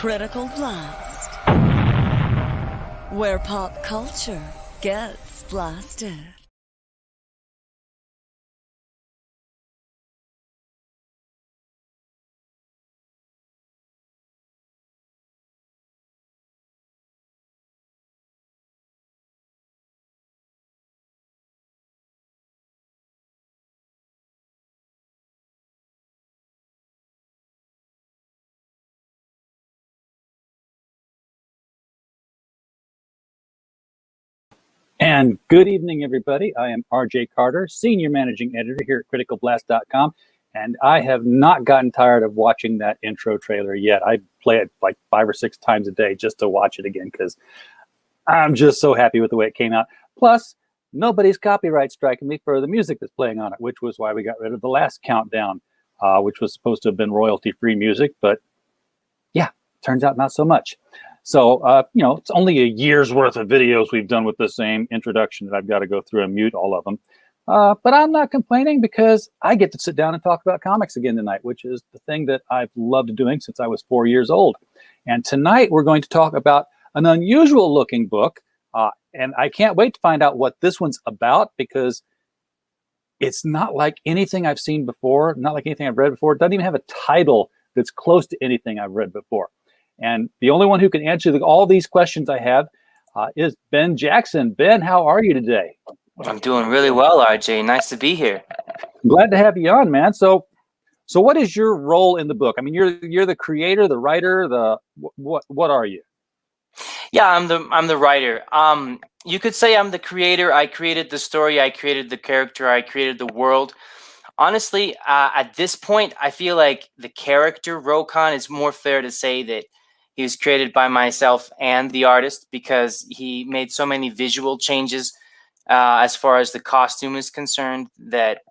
Critical Blast, where pop culture gets blasted. And good evening, everybody. I am RJ Carter, Senior Managing Editor here at CriticalBlast.com, and I have not gotten tired of watching that intro trailer yet. I play it like 5 or 6 times a day just to watch it again because I'm just so happy with the way it came out. Plus, nobody's copyright striking me for the music that's playing on it, which was why we got rid of the last countdown, which was supposed to have been royalty-free music, but yeah, turns out not so much. So, it's only a year's worth of videos we've done with the same introduction that I've got to go through and mute all of them. But I'm not complaining because I get to sit down and talk about comics again tonight, which is the thing that I've loved doing since I was 4 years old. And tonight we're going to talk about an unusual looking book. And I can't wait to find out what this one's about because it's not like anything I've seen before, not like anything I've read before. It doesn't even have a title that's close to anything I've read before. And the only one who can answer all these questions I have is Ben Jackson. Ben, how are you today? I'm doing really well, RJ. Nice to be here. I'm glad to have you on, man. So what is your role in the book? I mean, you're the creator, the writer, what are you? Yeah, I'm the writer. You could say I'm the creator. I created the story. I created the character. I created the world. Honestly, at this point, I feel like the character ROKAN is more fair to say that he was created by myself and the artist because he made so many visual changes as far as the costume is concerned that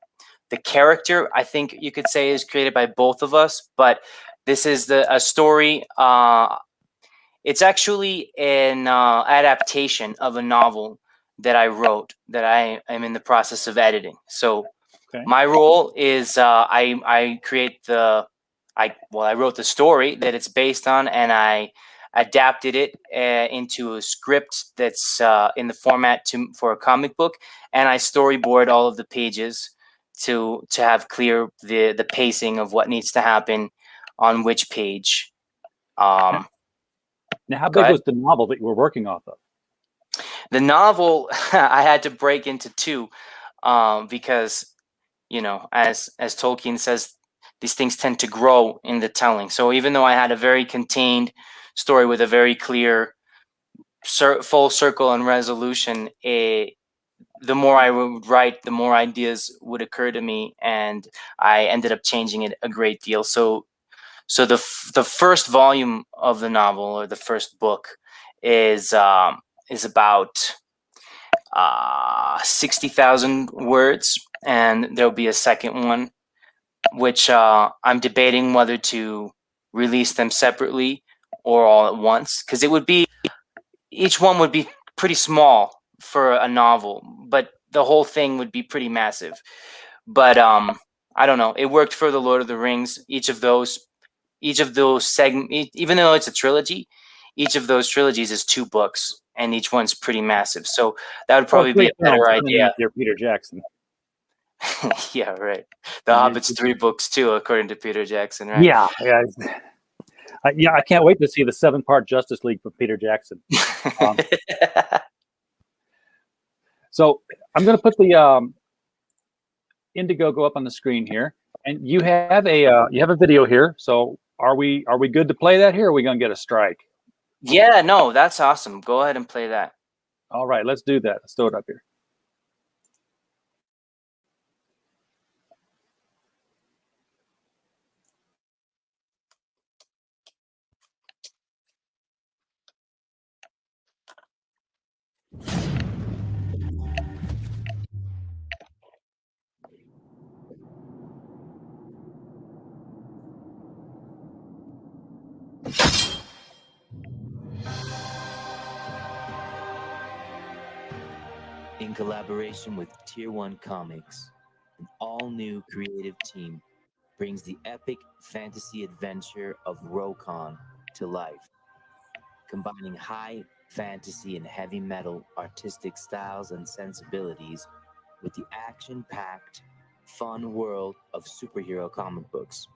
the character, I think you could say, is created by both of us. But this is a story. It's actually an adaptation of a novel that I wrote that I am in the process of editing. So Okay. my role is I wrote the story that it's based on, and I adapted it into a script that's in the format for a comic book, and I storyboard all of the pages to have clear the pacing of what needs to happen on which page. Now, how big was the novel that you were working off of? The novel I had to break into two because, as Tolkien says, these things tend to grow in the telling. So even though I had a very contained story with a very clear full circle and resolution, the more I would write, the more ideas would occur to me, and I ended up changing it a great deal. So the first volume of the novel, or the first book, is about 60,000 words, and there'll be a second one, which I'm debating whether to release them separately or all at once, because each one would be pretty small for a novel, but the whole thing would be pretty massive. But I don't know. It worked for the Lord of the Rings. Each of those segments, even though it's a trilogy, each of those trilogies is 2 books, and each one's pretty massive. So that would probably be a better idea. You're Peter Jackson. Yeah, right. The Hobbit's 3 books too, according to Peter Jackson, right? Yeah. I can't wait to see the 7-part Justice League from Peter Jackson. So I'm going to put the Indiegogo up on the screen here, and you have a video here. So are we good to play that here? Or are we going to get a strike? Yeah, no, that's awesome. Go ahead and play that. All right, let's do that. Let's throw it up here. In collaboration with Tier 1 Comics, an all-new creative team brings the epic fantasy adventure of ROKAN to life, combining high fantasy and heavy metal artistic styles and sensibilities with the action-packed, fun world of superhero comic books.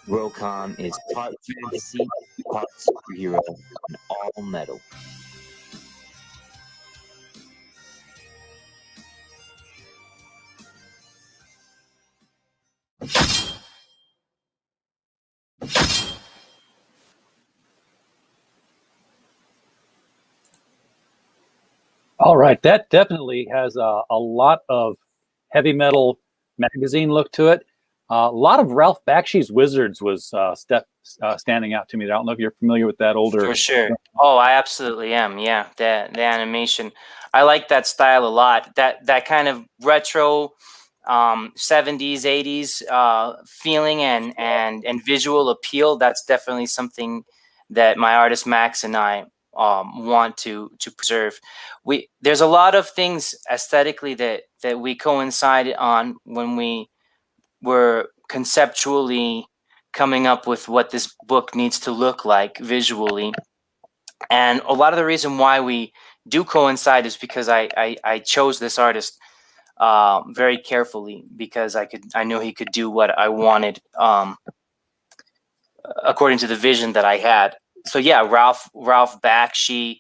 ROKAN is part fantasy, part superhero, and all metal. All right, that definitely has a lot of heavy metal magazine look to it. A lot of Ralph Bakshi's Wizards was standing out to me. I don't know if you're familiar with that older. For sure. Oh, I absolutely am. Yeah, the animation. I like that style a lot. That kind of retro 70s, 80s feeling and visual appeal. That's definitely something that my artist Max and I want to preserve. There's a lot of things aesthetically that we coincide on when we were conceptually coming up with what this book needs to look like visually. And a lot of the reason why we do coincide is because I chose this artist very carefully, because I knew he could do what I wanted according to the vision that I had. So yeah, Ralph Bakshi,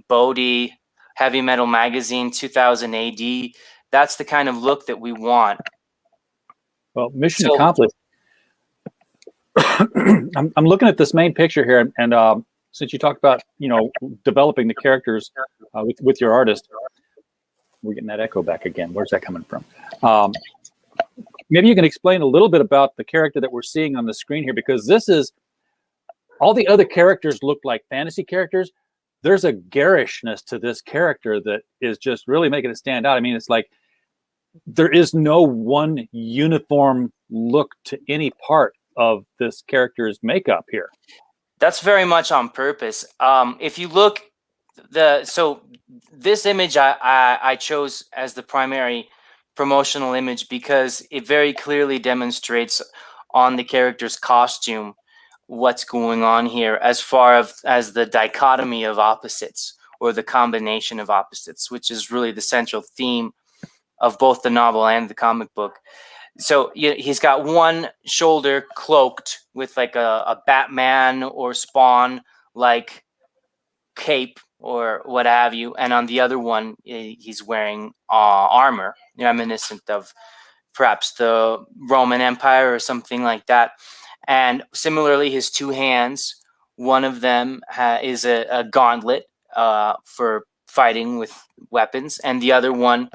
Bodhi, Heavy Metal Magazine, 2000 AD. That's the kind of look that we want. Well, mission accomplished. I'm looking at this main picture here, and since you talked about developing the characters with your artist, we're getting that echo back again. Where's that coming from? Maybe you can explain a little bit about the character that we're seeing on the screen here, because this is all the other characters look like fantasy characters. There's a garishness to this character that is just really making it stand out. I mean, it's like there is no one uniform look to any part of this character's makeup here. That's very much on purpose. If you look, so this image I chose as the primary promotional image because it very clearly demonstrates on the character's costume what's going on here as far as the dichotomy of opposites, or the combination of opposites, which is really the central theme of both the novel and the comic book. So he's got one shoulder cloaked with like a Batman or Spawn like cape or what have you, and on the other one he's wearing armor reminiscent of perhaps the Roman Empire or something like that. And similarly, his two hands, one of them is a gauntlet for fighting with weapons, and the other one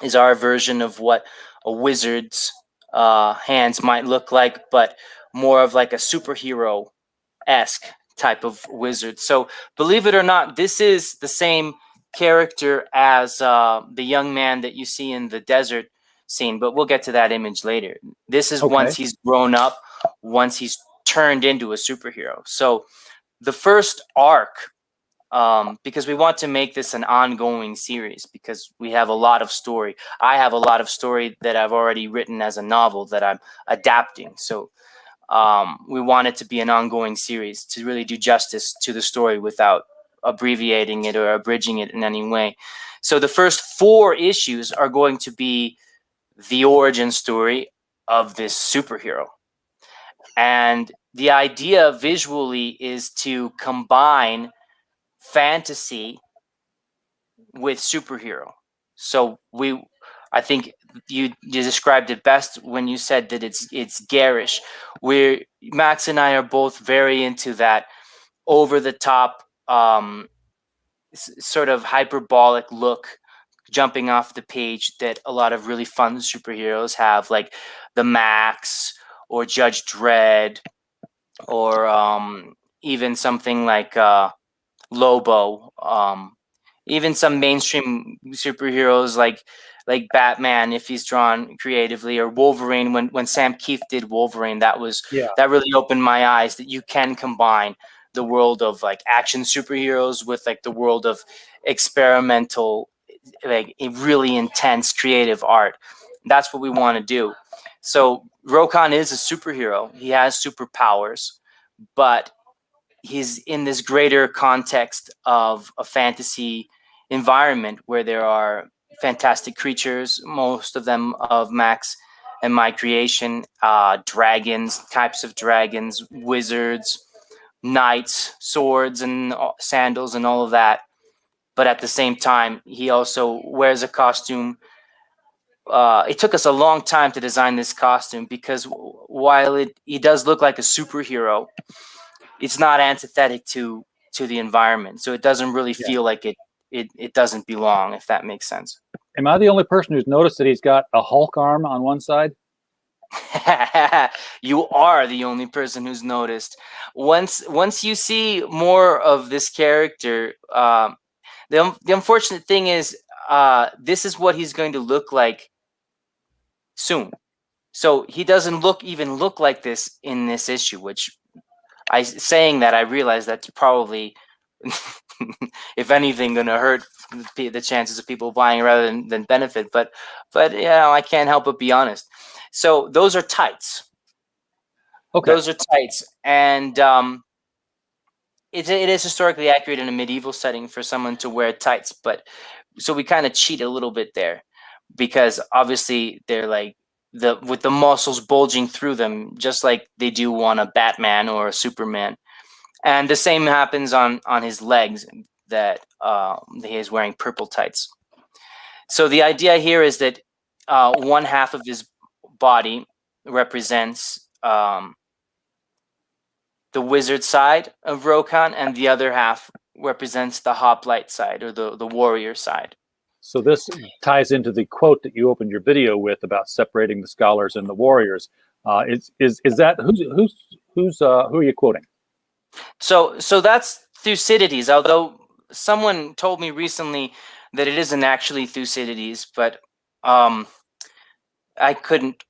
is our version of what a wizard's hands might look like, but more of like a superhero-esque type of wizard. So believe it or not, this is the same character as the young man that you see in the desert scene, but we'll get to that image later. This is once he's grown up, once he's turned into a superhero. So the first arc, because we want to make this an ongoing series, because we have a lot of story. I have a lot of story that I've already written as a novel that I'm adapting. So we want it to be an ongoing series to really do justice to the story without abbreviating it or abridging it in any way. So the first 4 issues are going to be the origin story of this superhero. And the idea visually is to combine fantasy with superhero. So I think you described it best when you said that it's garish. Max and I are both very into that over the top sort of hyperbolic look jumping off the page that a lot of really fun superheroes have, like the Max or Judge Dredd, or even something like Lobo even some mainstream superheroes like Batman, if he's drawn creatively, or Wolverine. When Sam Keith did Wolverine, that really opened my eyes that you can combine the world of like action superheroes with like the world of experimental, like a really intense creative art. That's what we want to do. So Rokan is a superhero. He has superpowers, but he's in this greater context of a fantasy environment where there are fantastic creatures, most of them of Max and my creation, dragons, types of dragons, wizards, knights, swords, and sandals, and all of that. But at the same time, he also wears a costume. It took us a long time to design this costume because while he does look like a superhero, it's not antithetic to the environment, so it doesn't really feel like it doesn't belong, if that makes sense. Am I the only person who's noticed that he's got a Hulk arm on one side? You are the only person who's noticed. Once you see more of this character, the unfortunate thing is, this is what he's going to look like soon. So he doesn't look like this in this issue, which saying that, I realize that's probably, if anything, going to hurt the chances of people buying rather than benefit. But I can't help but be honest. So those are tights. Okay. Those are tights, and it is historically accurate in a medieval setting for someone to wear tights. But so we kind of cheat a little bit there, because obviously they're like with the muscles bulging through them, just like they do on a Batman or a Superman. And the same happens on his legs, that he is wearing purple tights. So the idea here is that one half of his body represents the wizard side of Rokan, and the other half represents the hoplite side, or the warrior side. So this ties into the quote that you opened your video with about separating the scholars and the warriors. Is that who are you quoting? So that's Thucydides, although someone told me recently that it isn't actually Thucydides, but I couldn't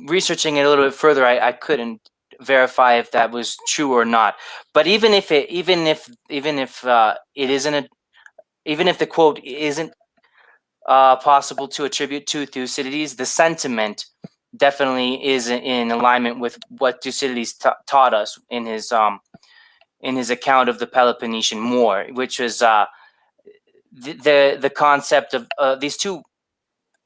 researching it a little bit further, I couldn't verify if that was true or not. But even if it isn't even if the quote isn't possible to attribute to Thucydides, the sentiment definitely is in alignment with what Thucydides taught us in his account of the Peloponnesian War, which was the concept of these two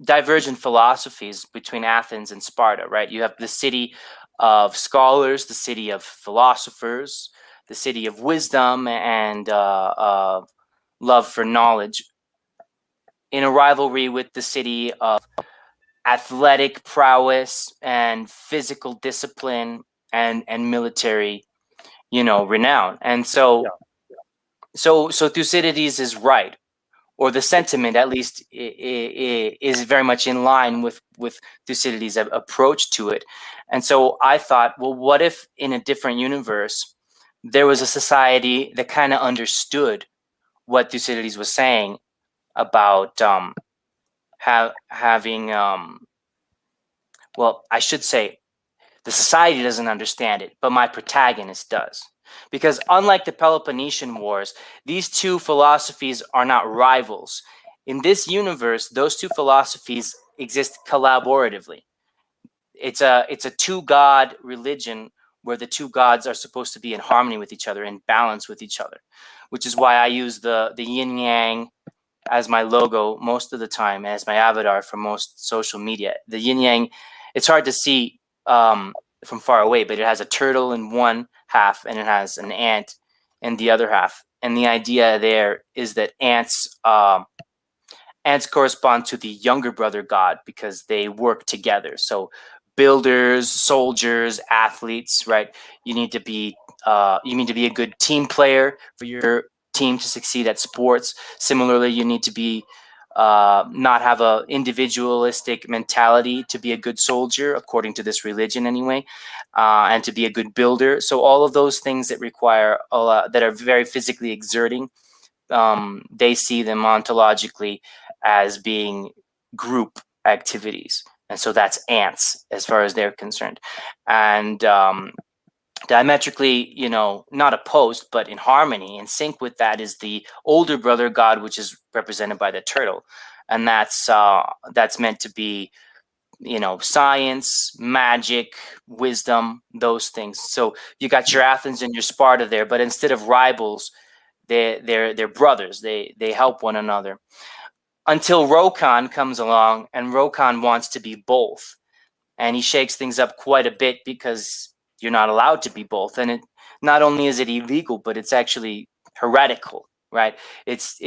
divergent philosophies between Athens and Sparta. Right, you have the city of scholars, the city of philosophers, the city of wisdom and love for knowledge, in a rivalry with the city of athletic prowess and physical discipline and military, renown. And so Thucydides is right, or the sentiment at least is very much in line with Thucydides' approach to it. And so I thought, well, what if in a different universe there was a society that kind of understood what Thucydides was saying about having well, I should say the society doesn't understand it, but my protagonist does. Because unlike the Peloponnesian Wars, these two philosophies are not rivals. In this universe, those two philosophies exist collaboratively. It's a two-god religion where the two gods are supposed to be in harmony with each other, in balance with each other, which is why I use the yin yang as my logo most of the time, as my avatar for most social media. The yin yang, it's hard to see from far away, but it has a turtle in one half and it has an ant in the other half. And the idea there is that ants correspond to the younger brother god because they work together. So builders, soldiers, athletes, right? You need to be a good team player for your team to succeed at sports. Similarly, you need to be not have a individualistic mentality to be a good soldier, according to this religion anyway, and to be a good builder. So all of those things that require that are very physically exerting they see them ontologically as being group activities. And so that's ants as far as they're concerned. And diametrically, not opposed, but in harmony, in sync with that is the older brother god, which is represented by the turtle. And that's meant to be, science, magic, wisdom, those things. So you got your Athens and your Sparta there, but instead of rivals, they're brothers. They help one another. Until ROKAN comes along, and ROKAN wants to be both. And he shakes things up quite a bit because you're not allowed to be both. And it not only is it illegal, but it's actually heretical, right? His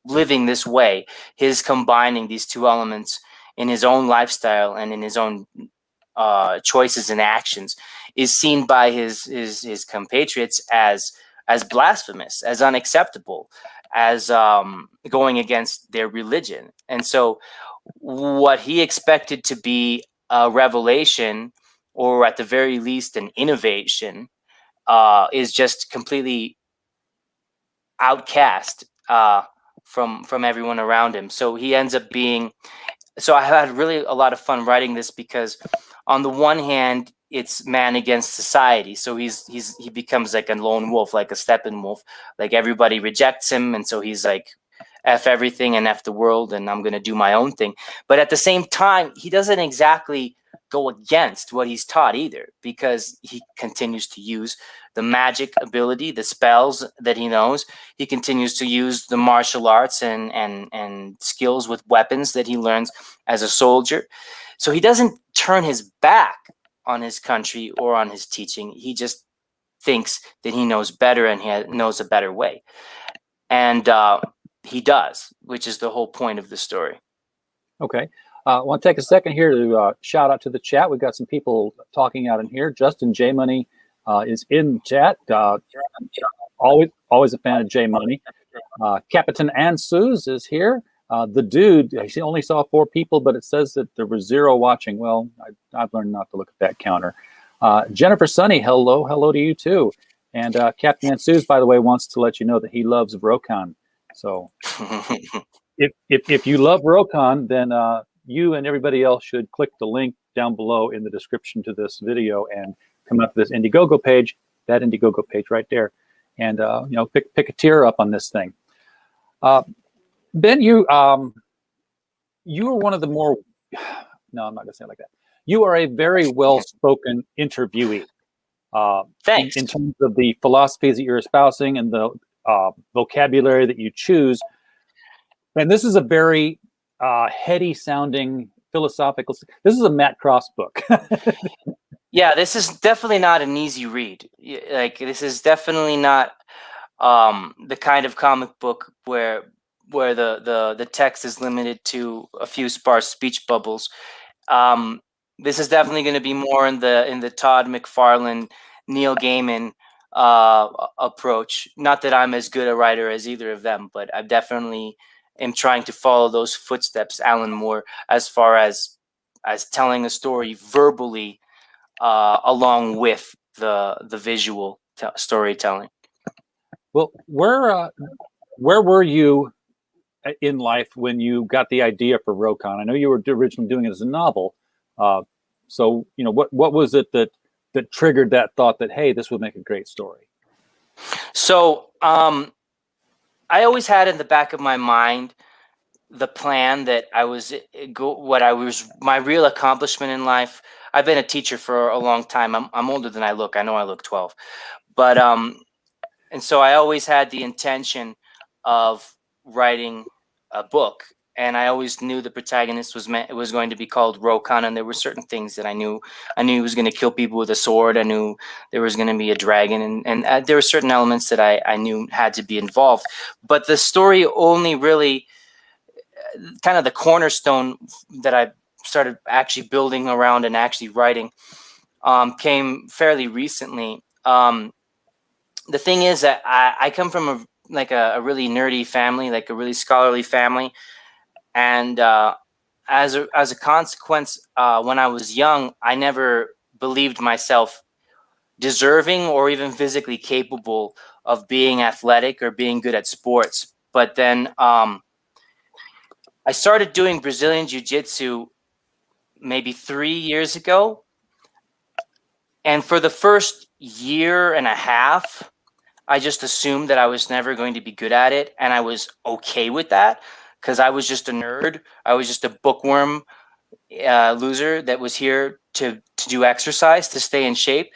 living this way, his combining these two elements in his own lifestyle and in his own choices and actions is seen by his compatriots as blasphemous, as unacceptable, as going against their religion. And so what he expected to be a revelation, or at the very least an innovation, is just completely outcast from everyone around him. So he ends up being. So I had really a lot of fun writing this because, on the one hand, it's man against society. So he becomes like a lone wolf, like a Steppenwolf. Like everybody rejects him, and so he's like, F everything and F the world, and I'm going to do my own thing. But at the same time, he doesn't exactly go against what he's taught either, because he continues to use the magic ability, the spells that he knows. He continues to use the martial arts and skills with weapons that he learns as a soldier. So he doesn't turn his back on his country or on his teaching. He just thinks that he knows better, and he knows a better way. And he does, which is the whole point of the story. Okay. I want to take a second here to shout out to the chat. We've got some people talking out in here. Justin J Money is in chat. Always a fan of J Money. Capitan Ansuz is here. The dude, he only saw 4 people, but it says that there were 0 watching. Well, I've learned not to look at that counter. Jennifer Sunny, hello to you too. And Captain Ansuz, by the way, wants to let you know that he loves ROKAN. So if you love ROKAN, then you and everybody else should click the link down below in the description to this video and come up to this Indiegogo page, that Indiegogo page right there, and pick a tier up on this thing. Ben, you are one of the more, no, I'm not gonna say it like that. You are a very well-spoken interviewee. Thanks. In terms of the philosophies that you're espousing and the vocabulary that you choose. And this is a very heady sounding philosophical. This is a Matt Cross book. Yeah, this is definitely not an easy read. Like, this is definitely not the kind of comic book where the text is limited to a few sparse speech bubbles. This is definitely going to be more in the Todd McFarlane, Neil Gaiman approach. Not that I'm as good a writer as either of them, but I definitely am trying to follow those footsteps, Alan Moore, as far as telling a story verbally, along with the visual storytelling. Well, where were you in life when you got the idea for ROKAN? I know you were originally doing it as a novel. So what was it that triggered that thought that, hey, this would make a great story? So I always had in the back of my mind the plan that my real accomplishment in life. I've been a teacher for a long time. I'm older than I look. I know I look 12, but and so I always had the intention of writing a book, and I always knew the protagonist was going to be called ROKAN, and there were certain things that I knew he was going to kill people with a sword. I knew there was going to be a dragon, and there were certain elements that I knew had to be involved. But the story only really, kind of the cornerstone that I started actually building around and actually writing, came fairly recently. The thing is that I come from a really nerdy family, like a really scholarly family. And as a consequence, when I was young, I never believed myself deserving or even physically capable being athletic or being good at sports. But then I started doing Brazilian Jiu-Jitsu maybe 3 years ago. And for the first year and a half, I just assumed that I was never going to be good at it. And I was okay with that because I was just a nerd. I was just a bookworm loser that was here to do exercise, to stay in shape.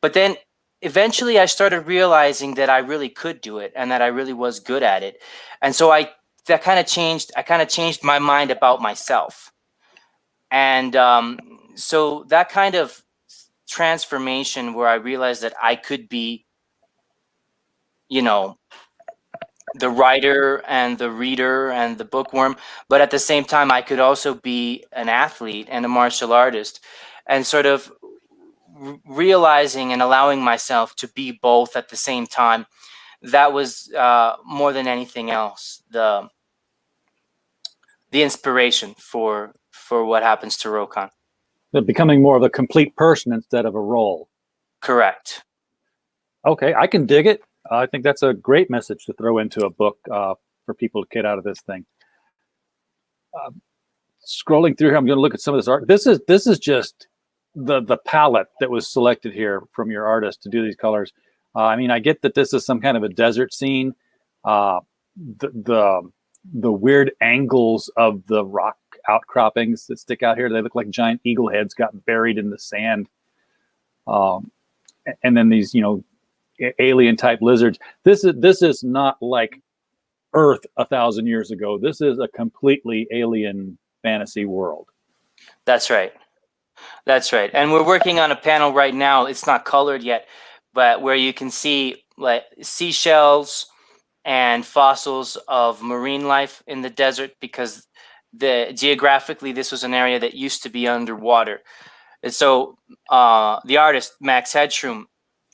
But then eventually I started realizing that I really could do it and that I really was good at it. And so I kind of changed my mind about myself. And so that kind of transformation where I realized that I could be, the writer and the reader and the bookworm, but at the same time, I could also be an athlete and a martial artist, and sort of realizing and allowing myself to be both at the same time. That was more than anything else the inspiration for what happens to Rokan. Becoming more of a complete person instead of a role. Correct. Okay, I can dig it. I think that's a great message to throw into a book for people to get out of this thing. Scrolling through here, I'm going to look at some of this art. This is just the palette that was selected here from your artist to do these colors. I mean, I get that this is some kind of a desert scene. The weird angles of the rock outcroppings that stick out here, they look like giant eagle heads got buried in the sand. And then these, alien type lizards. This is not like Earth 1,000 years ago. This is a completely alien fantasy world. That's right. And we're working on a panel right now. It's not colored yet, but where you can see like seashells and fossils of marine life in the desert, because geographically this was an area that used to be underwater. And so the artist Max Hedstrom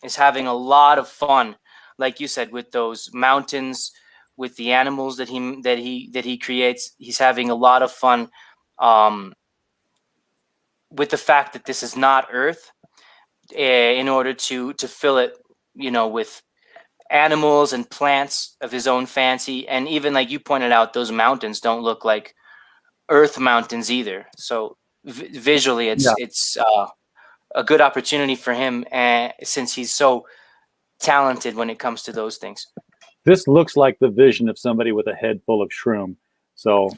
is having a lot of fun, like you said, with those mountains, with the animals that he creates. He's having a lot of fun with the fact that this is not Earth, in order to fill it, with animals and plants of his own fancy. And even like you pointed out, those mountains don't look like Earth mountains either. So visually, it's a good opportunity for him, since he's so talented when it comes to those things. This looks like the vision of somebody with a head full of shroom. So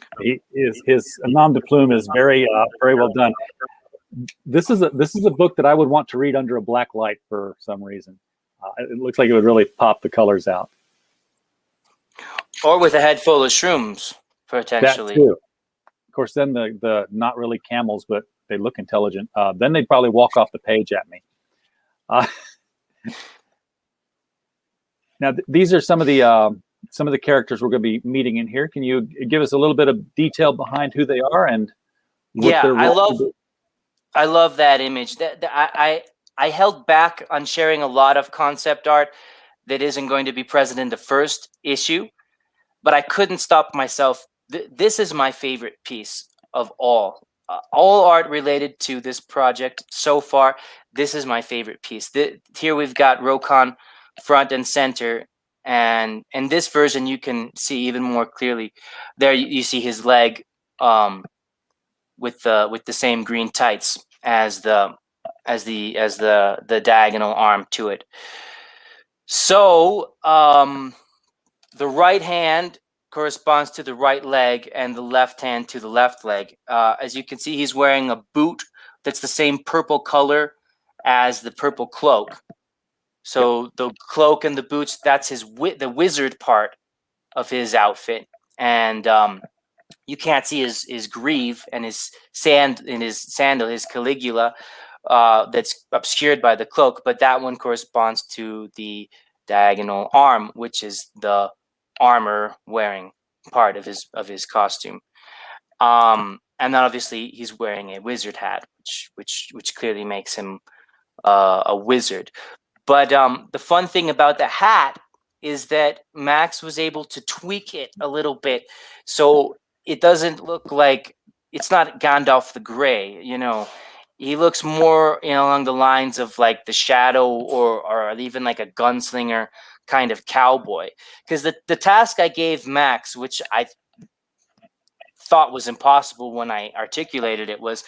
his nom de plume is very well done. This is a book that I would want to read under a black light for some reason. It looks like it would really pop the colors out. Or with a head full of shrooms, potentially. That too. Of course, then the not really camels, but they look intelligent. Then they'd probably walk off the page at me. Now, these are some of the characters we're going to be meeting in here. Can you give us a little bit of detail behind who they are and what their role is? I love that image. I held back on sharing a lot of concept art that isn't going to be present in the first issue, but I couldn't stop myself. This is my favorite piece of all art related to this project so far. This is my favorite piece. Here we've got Rokan front and center, and in this version you can see even more clearly. There you see his leg with the same green tights as the diagonal arm to it. So the right hand corresponds to the right leg and the left hand to the left leg. As you can see, he's wearing a boot that's the same purple color as the purple cloak. So the cloak and the boots, that's the wizard part of his outfit. And you can't see his greave and his sandal, his Caligula, that's obscured by the cloak, but that one corresponds to the diagonal arm, which is the armor wearing part of his costume. And then obviously he's wearing a wizard hat, which clearly makes him a wizard. But the fun thing about the hat is that Max was able to tweak it a little bit, so it doesn't look like it's not Gandalf the Grey. He looks more along the lines of like the Shadow or even like a gunslinger kind of cowboy. Because the task I gave Max, which I thought was impossible when I articulated it, was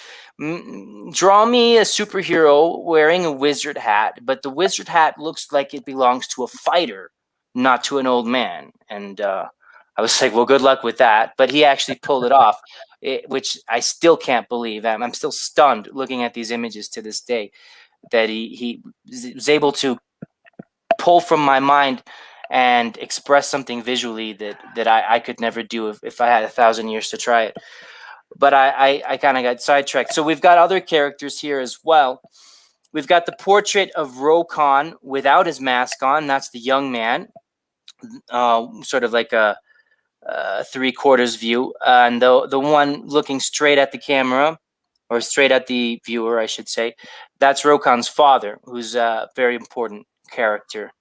draw me a superhero wearing a wizard hat, but the wizard hat looks like it belongs to a fighter, not to an old man. And I was like, well, good luck with that. But he actually pulled it off, which I still can't believe. I'm still stunned looking at these images to this day that he was able to pull from my mind and express something visually that I could never do if I had 1,000 years to try it. But I kind of got sidetracked. So we've got other characters here as well. We've got the portrait of ROKAN without his mask on. That's the young man, sort of like a 3/4 view. And the one looking straight at the camera, or straight at the viewer, I should say, that's ROKAN's father, who's a very important character.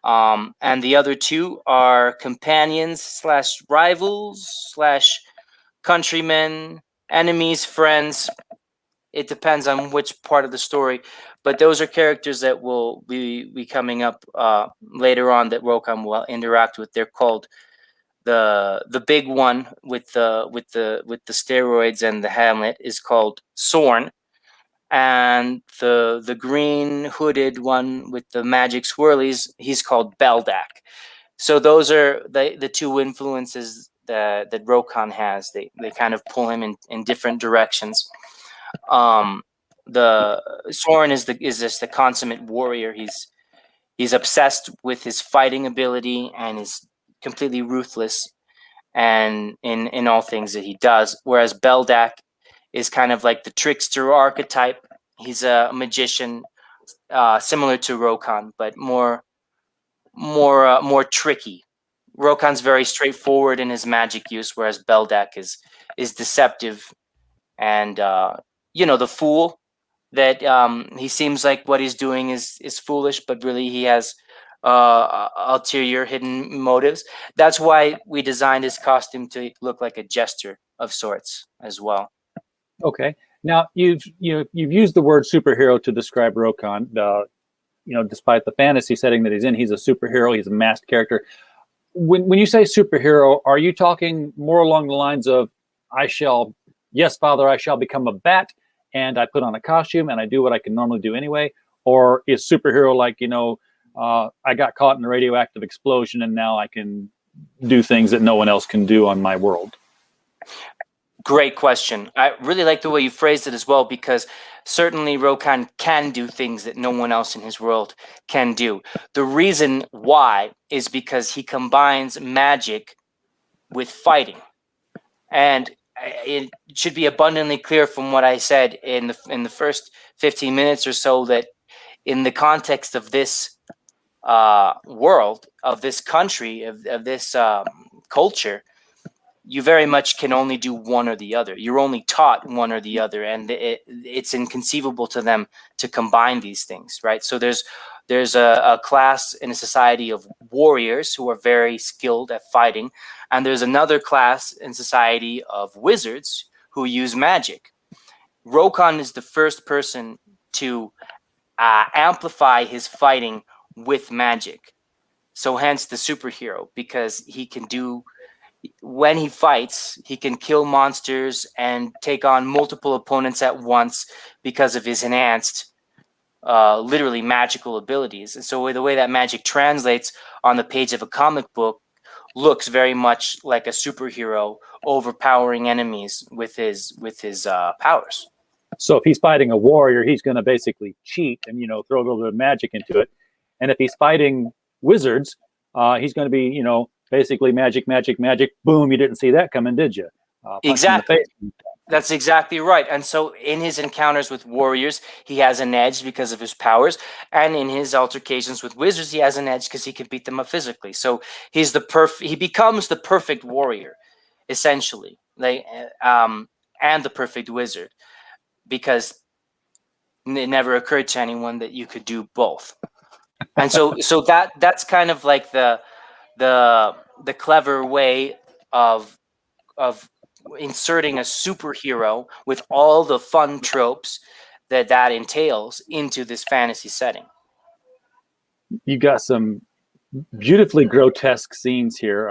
And the other two are companions slash rivals slash countrymen, enemies, friends. It depends on which part of the story, but those are characters that will be coming up later on that ROKAN will interact with. They're called the big one with the steroids and the Hamlet is called Sorn, and the green hooded one with the magic swirlies, he's called Beldak. So those are the two influences that ROKAN has. They kind of pull him in different directions. The Soren is just the consummate warrior. He's obsessed with his fighting ability and is completely ruthless and in all things that he does. Whereas Beldak is kind of like the trickster archetype. He's a magician, similar to ROKAN, but more tricky. ROKAN's very straightforward in his magic use, whereas Beldak is deceptive and the fool. That he seems like what he's doing is foolish, but really he has ulterior hidden motives. That's why we designed his costume to look like a jester of sorts as well. Okay. Now you've used the word superhero to describe ROKAN. Despite the fantasy setting that he's in, he's a superhero. He's a masked character. When you say superhero, are you talking more along the lines of, yes, Father, I shall become a bat, and I put on a costume and I do what I can normally do anyway? Or is superhero like, I got caught in a radioactive explosion and now I can do things that no one else can do on my world? Great question. I really like the way you phrased it as well, because certainly ROKAN can do things that no one else in his world can do. The reason why is because he combines magic with fighting. And it should be abundantly clear from what I said in the first 15 minutes or so that in the context of this world, of this country, of this culture, you very much can only do one or the other. You're only taught one or the other, and it's inconceivable to them to combine these things, right? So there's a class in a society of warriors who are very skilled at fighting, and there's another class in society of wizards who use magic. ROKAN is the first person to amplify his fighting with magic. So hence the superhero, because he can do, when he fights, he can kill monsters and take on multiple opponents at once because of his enhanced, literally magical abilities. And so the way that magic translates on the page of a comic book looks very much like a superhero overpowering enemies with his powers. So if he's fighting a warrior, he's going to basically cheat and throw a little bit of magic into it. And if he's fighting wizards, he's going to be basically magic. Boom! You didn't see that coming, did you? Exactly. That's exactly right. And so in his encounters with warriors, he has an edge because of his powers. And in his altercations with wizards, he has an edge because he can beat them up physically. So he becomes the perfect warrior, essentially, and the perfect wizard, because it never occurred to anyone that you could do both. And so that's kind of like the clever way of inserting a superhero with all the fun tropes that entails into this fantasy setting. You got some beautifully grotesque scenes here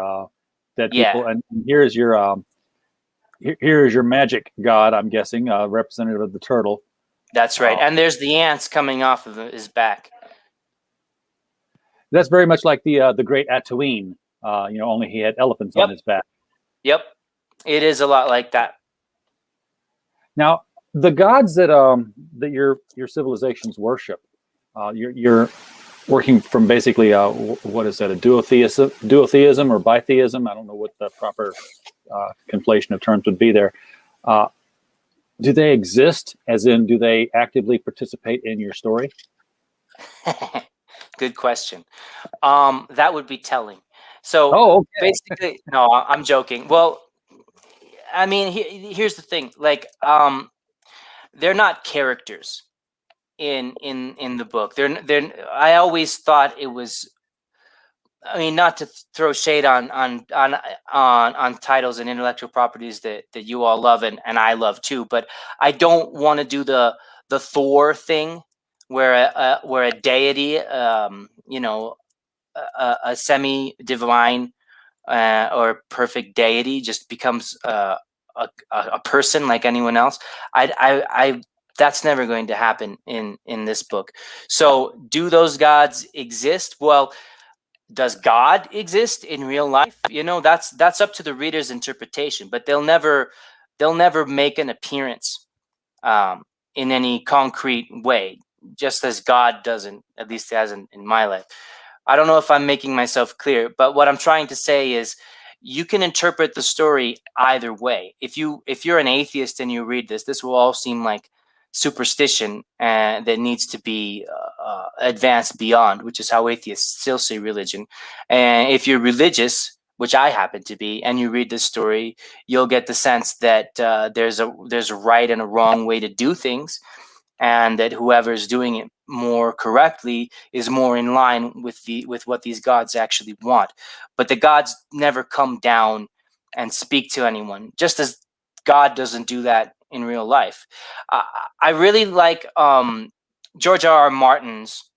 that Yeah, people. And here's your magic god. I'm guessing representative of the turtle. that's right. Uh, And there's the ants coming off of his back. that's very much like the great Tatooine. Only he had elephants on Yep. his back. Yep. It is a lot like that. Now, the gods that your civilizations worship, you're working from basically what is that, a duotheism or bitheism? I don't know what the proper conflation of terms would be there. Uh, do they exist? As in, do they actively participate in your story? Good question. That would be telling. So Oh, okay. basically, no, I'm joking. Well, I mean, here's the thing. Like, they're not characters in the book. They're. I always thought it was. I mean, not to throw shade on titles and intellectual properties that you all love and I love too, but I don't want to do the Thor thing where a deity, a semi divine or perfect deity just becomes a person like anyone else. I that's never going to happen in this book. So, do those gods exist? Well, does God exist in real life? That's up to the reader's interpretation. But they'll never make an appearance in any concrete way, just as God doesn't. At least it hasn't in my life. I don't know if I'm making myself clear, but what I'm trying to say is you can interpret the story either way. If you're an atheist and you read this will all seem like superstition that needs to be advanced beyond, which is how atheists still see religion. And if you're religious, which I happen to be, and you read this story, you'll get the sense that there's a right and a wrong way to do things, and that whoever's doing it more correctly is more in line with what these gods actually want. But the gods never come down and speak to anyone, just as God doesn't do that in real life. I really like George R. Martin's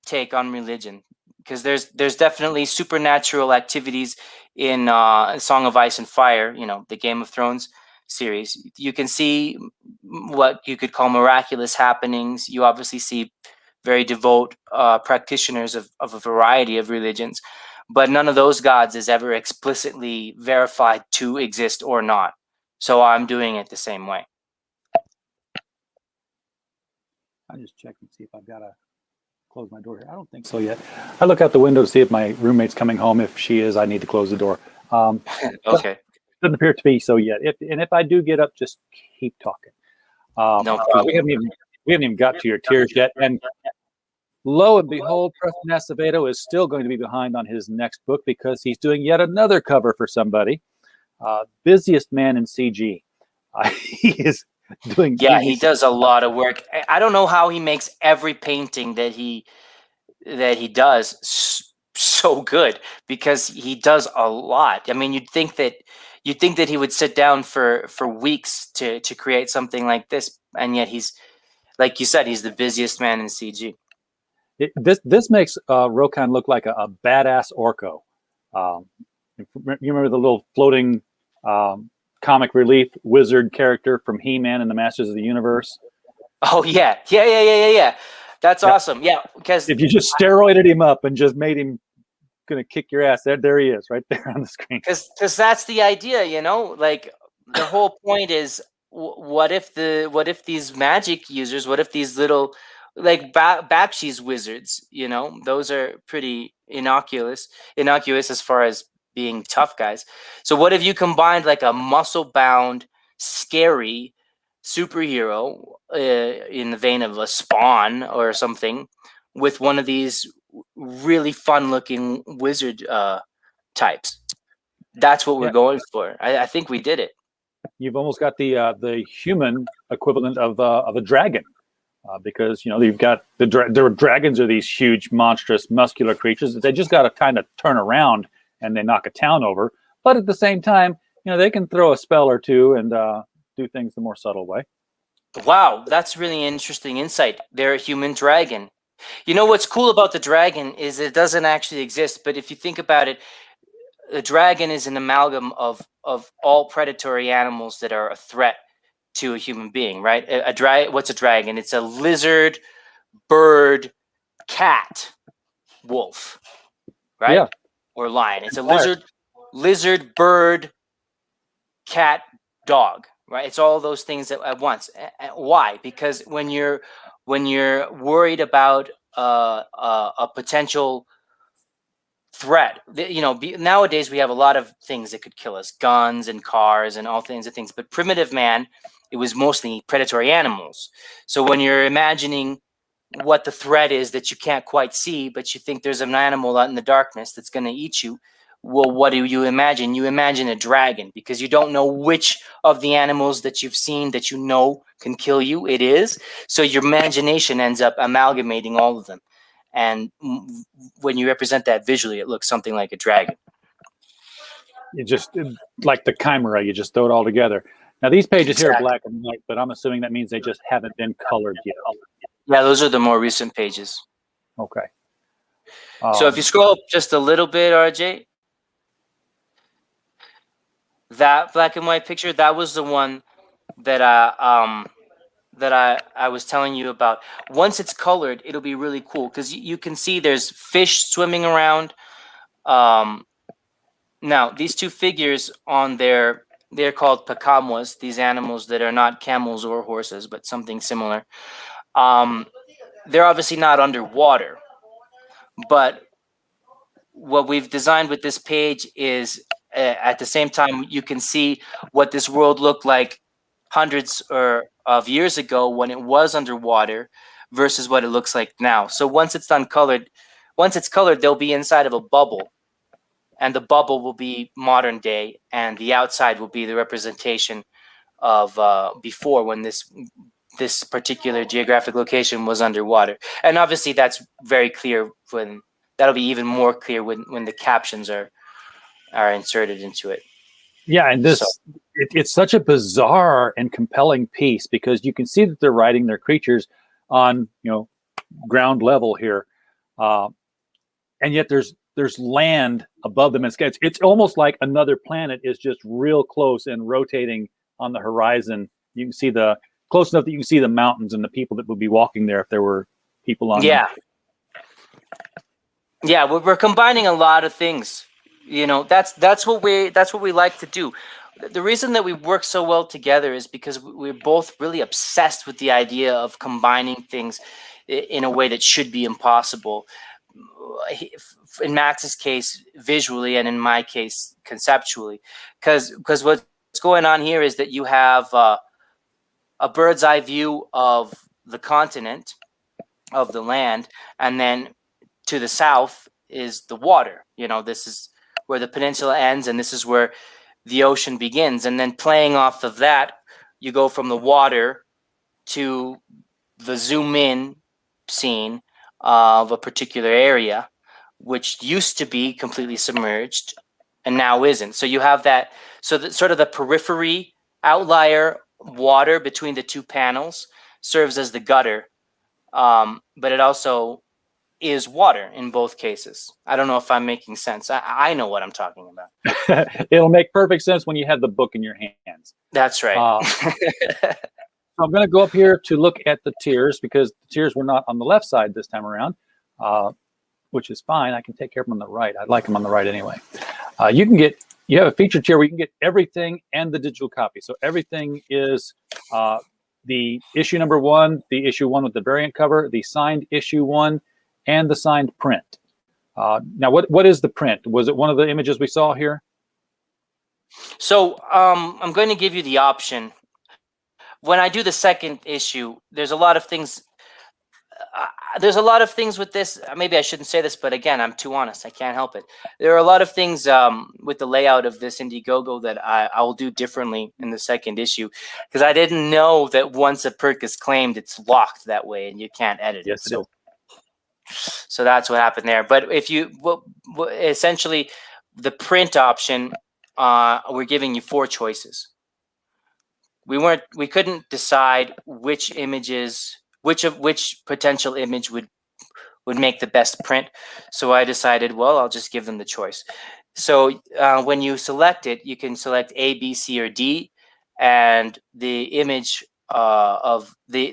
take on religion, because there's definitely supernatural activities in Song of Ice and Fire, the Game of Thrones series. You can see what you could call miraculous happenings. You obviously see very devout practitioners of a variety of religions, but none of those gods is ever explicitly verified to exist or not. So I'm doing it the same way. I just check and see if I've got to close my door here. I don't think so yet. I look out the window to see if my roommate's coming home. If she is, I need to close the door. Okay. Doesn't appear to be so yet. If I do get up, just keep talking. No problem. We haven't even got to your tears yet. And lo and behold, Preston Acevedo is still going to be behind on his next book because he's doing yet another cover for somebody. Busiest man in CG. He is doing. Yeah, he does a lot of work. I don't know how he makes every painting that he does so good, because he does a lot. I mean, you'd think that he would sit down for weeks to create something like this, and yet he's, like you said, he's the busiest man in CG. This makes ROKAN look like a badass orco. You remember the little floating comic relief wizard character from He-Man and the Masters of the Universe? Oh yeah. That's awesome. Yeah, because if you just steroided him up and just made him gonna kick your ass, there he is, right there on the screen. Because that's the idea, like the whole point is, what if these magic users, what if these little, like Bakshi's wizards, those are pretty innocuous as far as being tough guys. So what if you combined like a muscle bound, scary superhero in the vein of a Spawn or something, with one of these really fun looking wizard types? That's what we're going for. I think we did it. You've almost got the human equivalent of a dragon, because you've got the dragons are these huge, monstrous, muscular creatures that they just got to kind of turn around and they knock a town over. But at the same time, they can throw a spell or two and do things the more subtle way. Wow, that's really interesting insight. They're a human dragon. You know what's cool about the dragon is it doesn't actually exist, but if you think about it, the dragon is an amalgam of all predatory animals that are a threat to a human being, right? What's a dragon? It's a lizard, bird, cat, wolf, right? Yeah. Or lion. It's a Fire. lizard, bird, cat, dog, right? It's all those things at once. Why? Because when you're worried about a potential threat, nowadays we have a lot of things that could kill us, guns and cars and all kinds of things. But primitive man, it was mostly predatory animals. So when you're imagining what the threat is that you can't quite see, but you think there's an animal out in the darkness that's going to eat you, well, what do you imagine? You imagine a dragon, because you don't know which of the animals that you've seen that you know can kill you it is. So your imagination ends up amalgamating all of them. And when you represent that visually, it looks something like a dragon. You just, like the chimera, you just throw it all together. Now, these pages here are black and white, but I'm assuming that means they just haven't been colored yet. Yeah, those are the more recent pages. Okay. So if you scroll up just a little bit, RJ, that black and white picture, that was the one that I was telling you about. Once it's colored, it'll be really cool, because you can see there's fish swimming around. Now, these two figures on there, they're called pacamwas, these animals that are not camels or horses, but something similar. They're obviously not underwater, but what we've designed with this page is at the same time you can see what this world looked like hundreds of years ago when it was underwater versus what it looks like now. So once it's colored, they'll be inside of a bubble, and the bubble will be modern day, and the outside will be the representation of before, when this particular geographic location was underwater. And obviously that's very clear when that'll be even more clear when the captions are inserted into it. Yeah, and it's such a bizarre and compelling piece, because you can see that they're writing their creatures on ground level here, and yet there's land above them. It's almost like another planet is just real close and rotating on the horizon. You can see close enough that you can see the mountains and the people that would be walking there if there were people on them. Yeah, we're combining a lot of things. That's what we like to do. The reason that we work so well together is because we're both really obsessed with the idea of combining things in a way that should be impossible. In Max's case, visually, and in my case, conceptually. Because what's going on here is that you have a bird's eye view of the continent, of the land, and then to the south is the water. This is where the peninsula ends, and this is where the ocean begins. And then playing off of that, you go from the water to the zoom in scene of a particular area, which used to be completely submerged and now isn't. So you have that, sort of the periphery outlier water between the two panels serves as the gutter, but it also is water in both cases. I don't know if I'm making sense. I know what I'm talking about. It'll make perfect sense when you have the book in your hands. That's right. So I'm going to go up here to look at the tiers, because the tiers were not on the left side this time around, which is fine. I can take care of them on the right. I like them on the right anyway. You have a feature tier where you can get everything and the digital copy. So everything is the issue number 1, the issue 1 with the variant cover, the signed issue 1, and the signed print. Now, what is the print? Was it one of the images we saw here? So I'm going to give you the option. When I do the second issue, there's a lot of things. With this. Maybe I shouldn't say this, but again, I'm too honest. I can't help it. There are a lot of things with the layout of this Indiegogo that I will do differently in the second issue, because I didn't know that once a perk is claimed, it's locked that way and you can't edit it. So that's what happened there. But if you essentially the print option, we're giving you 4 choices. We couldn't decide which potential image would would make the best print. So I decided, well, I'll just give them the choice. So when you select it, you can select A, B, C, or D, and the image of the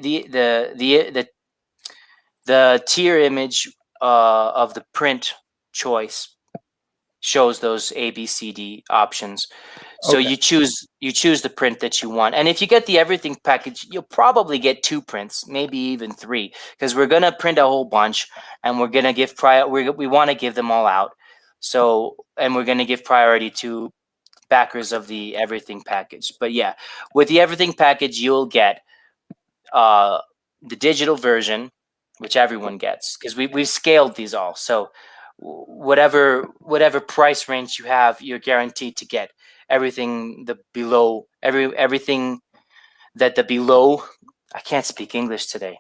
tier image of the print choice shows those A, B, C, D options. So Okay. you choose the print that you want. And if you get the everything package, you'll probably get 2 prints, maybe even 3, because we're gonna print a whole bunch, and we're gonna give we want to give them all out. So, and we're gonna give priority to backers of the everything package. But yeah, with the everything package, you'll get the digital version, which everyone gets, because we've scaled these all. So whatever price range you have, you're guaranteed to get everything everything that the below. I can't speak English today.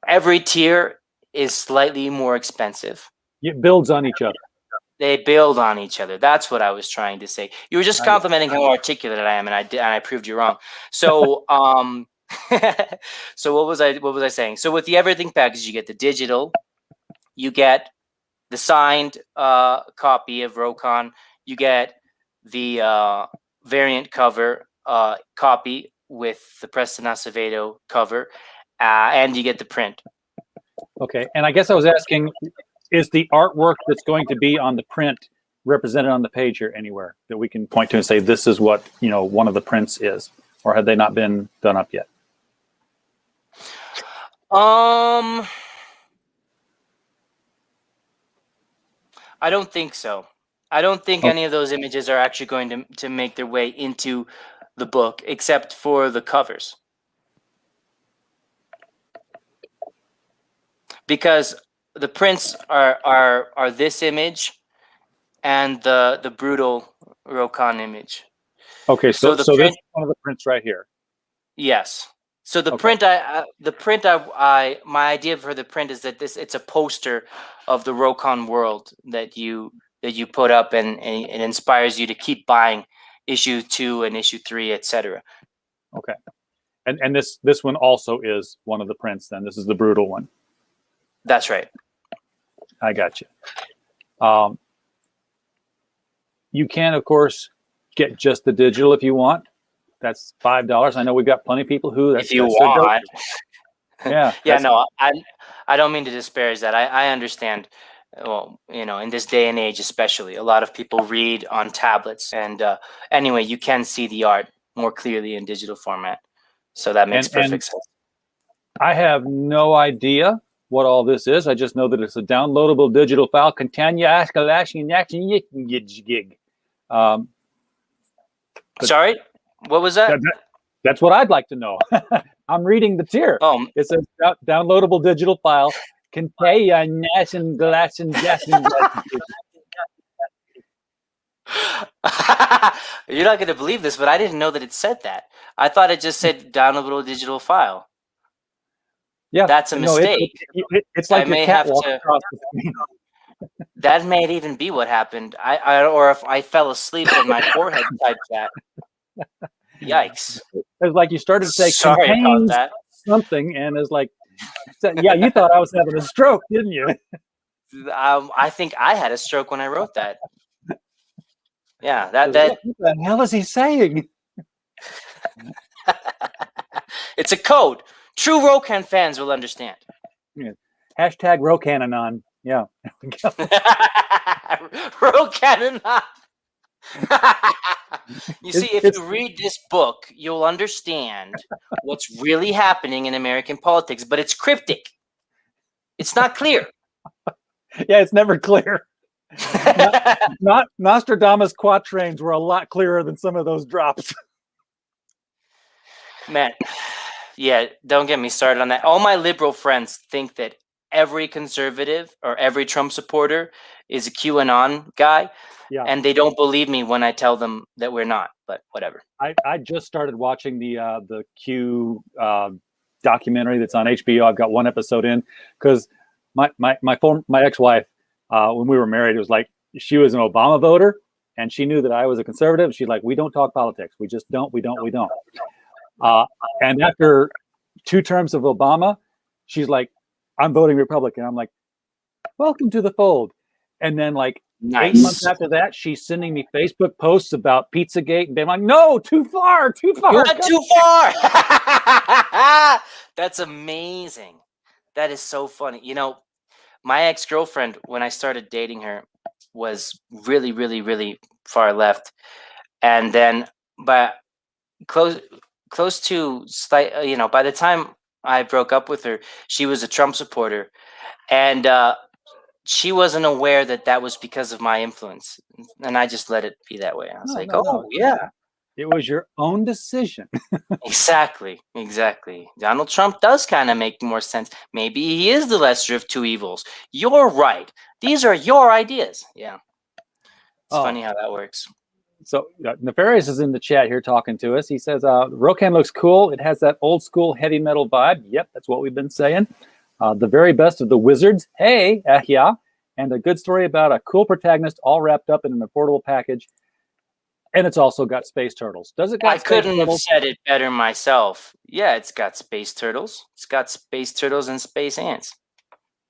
Every tier is slightly more expensive. It builds on each other. They build on each other. That's what I was trying to say. You were just complimenting how articulate I am, and I proved you wrong. So so what was I saying? So with the everything package, you get the digital, you get the signed copy of ROKAN, you get the variant cover copy with the Preston Acevedo cover, and you get the print. Okay, and I guess I was asking, is the artwork that's going to be on the print represented on the page here anywhere that we can point to and say this is what one of the prints is, or have they not been done up yet? I don't think so. I don't think any of those images are actually going to make their way into the book, except for the covers. Because the prints are this image and the brutal ROKAN image. Okay, so the this print, is one of the prints right here. yes. So the Okay. print, my idea for the print is that it's a poster of the ROKAN world that you put up, and it inspires you to keep buying issue 2 and issue 3, etc. Okay, and this one also is one of the prints. Then this is the brutal one. That's right. I got you. You can, of course, get just the digital if you want. That's $5. I know we've got plenty of people who If you want. Yeah. Yeah, no, I don't mean to disparage that. I understand. Well, in this day and age, especially, a lot of people read on tablets, and anyway, you can see the art more clearly in digital format, so that makes perfect sense. I have no idea what all this is. I just know that it's a downloadable digital file. Gig. Sorry, what was that? That's what I'd like to know. I'm reading the tier. Oh, it says downloadable digital file. You're not going to believe this, but I didn't know that it said that. I thought it just said downloadable digital file. Yeah, that's a mistake. It's like your cat walks across the screen. That may even be what happened. Or if I fell asleep and my forehead typed that. Yikes! It's like you started to say sorry about that. Something, and it's like, yeah, you thought I was having a stroke, didn't you? I think I had a stroke when I wrote that. Yeah, that. What the hell is he saying? It's a code. True ROKAN fans will understand. Yeah. Hashtag ROKANanon. Yeah. ROKANanon. You see, if you read this book, you'll understand what's really happening in American politics, but it's cryptic. It's not clear. Yeah, it's never clear. not Nostradamus quatrains were a lot clearer than some of those drops. Man, yeah, don't get me started on that. All my liberal friends think that every conservative or every Trump supporter is a QAnon guy. Yeah. And they don't believe me when I tell them that we're not, but whatever. I just started watching the Q documentary that's on HBO. I've got one episode in because my ex-wife, when we were married, it was like she was an Obama voter and she knew that I was a conservative. She's like, we don't talk politics. We just don't. We don't. And after 2 terms of Obama, she's like, I'm voting Republican. I'm like, welcome to the fold. And then like 8 Nice. months after that, she's sending me Facebook posts about Pizzagate, and I'm like, no, too far. You went too far. That's amazing. That is so funny. You know, my ex-girlfriend, when I started dating her, was really, really, really far left, and then, but close, close to, you know, by the time I broke up with her, she was a Trump supporter, and she wasn't aware that that was because of my influence, and I just let it be that way. I was like, oh yeah. It was your own decision. Exactly. Donald Trump does kind of make more sense. Maybe he is the lesser of two evils. You're right. These are your ideas. Yeah. It's funny how that works. So Nefarious is in the chat here talking to us. He says, Rokan looks cool. It has that old school heavy metal vibe. Yep, that's what we've been saying. The very best of the wizards. Hey, yeah. And a good story about a cool protagonist all wrapped up in an affordable package. And it's also got space turtles. Does it got I space couldn't have turtles? said it better myself. Yeah, it's got space turtles. It's got space turtles and space ants.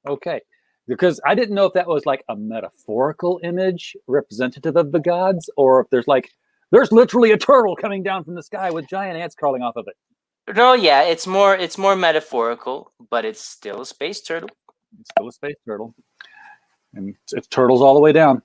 Okay. Because I didn't know if that was like a metaphorical image representative of the gods, or if there's literally a turtle coming down from the sky with giant ants crawling off of it. No, yeah, it's more metaphorical, but it's still a space turtle. It's still a space turtle. And it's turtles all the way down.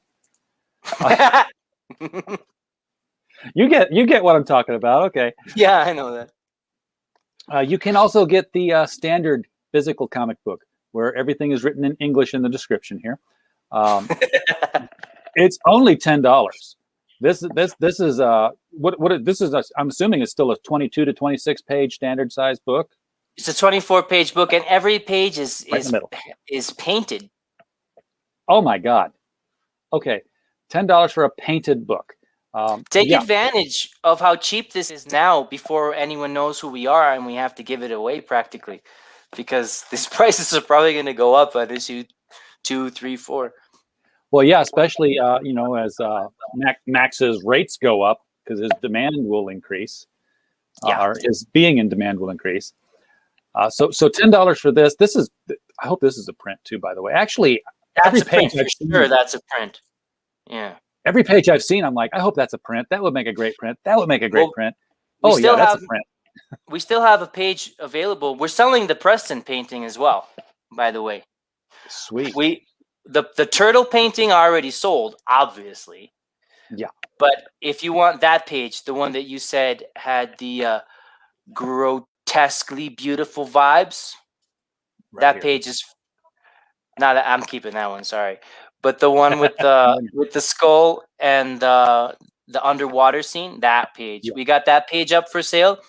You get what I'm talking about. Okay. Yeah, I know that. You can also get the standard physical comic book where everything is written in English in the description here. It's only $10. This is I'm assuming it's still a 22 to 26 page standard size book. It's a 24-page book, and every page is painted. Oh my God. Okay. $10 for a painted book. Take advantage of how cheap this is now before anyone knows who we are, and we have to give it away practically, because these prices are probably going to go up at issue 2, 3, 4. Well, yeah, especially as Max's rates go up because his demand will increase, or his being in demand will increase. So $10 for this. I hope this is a print too. By the way, actually, that's a print for sure. That's a print. Yeah. Every page I've seen, I'm like, I hope that's a print. That would make a great print. That would make a great print. Oh yeah, that's a print. We still have a page available. We're selling the Preston painting as well, by the way. Sweet. The turtle painting already sold, obviously. Yeah. But if you want that page, the one that you said had the grotesquely beautiful vibes, that page is. Now that I'm keeping that one, sorry. But the one with the skull and the underwater scene, that page. We got that page up for sale,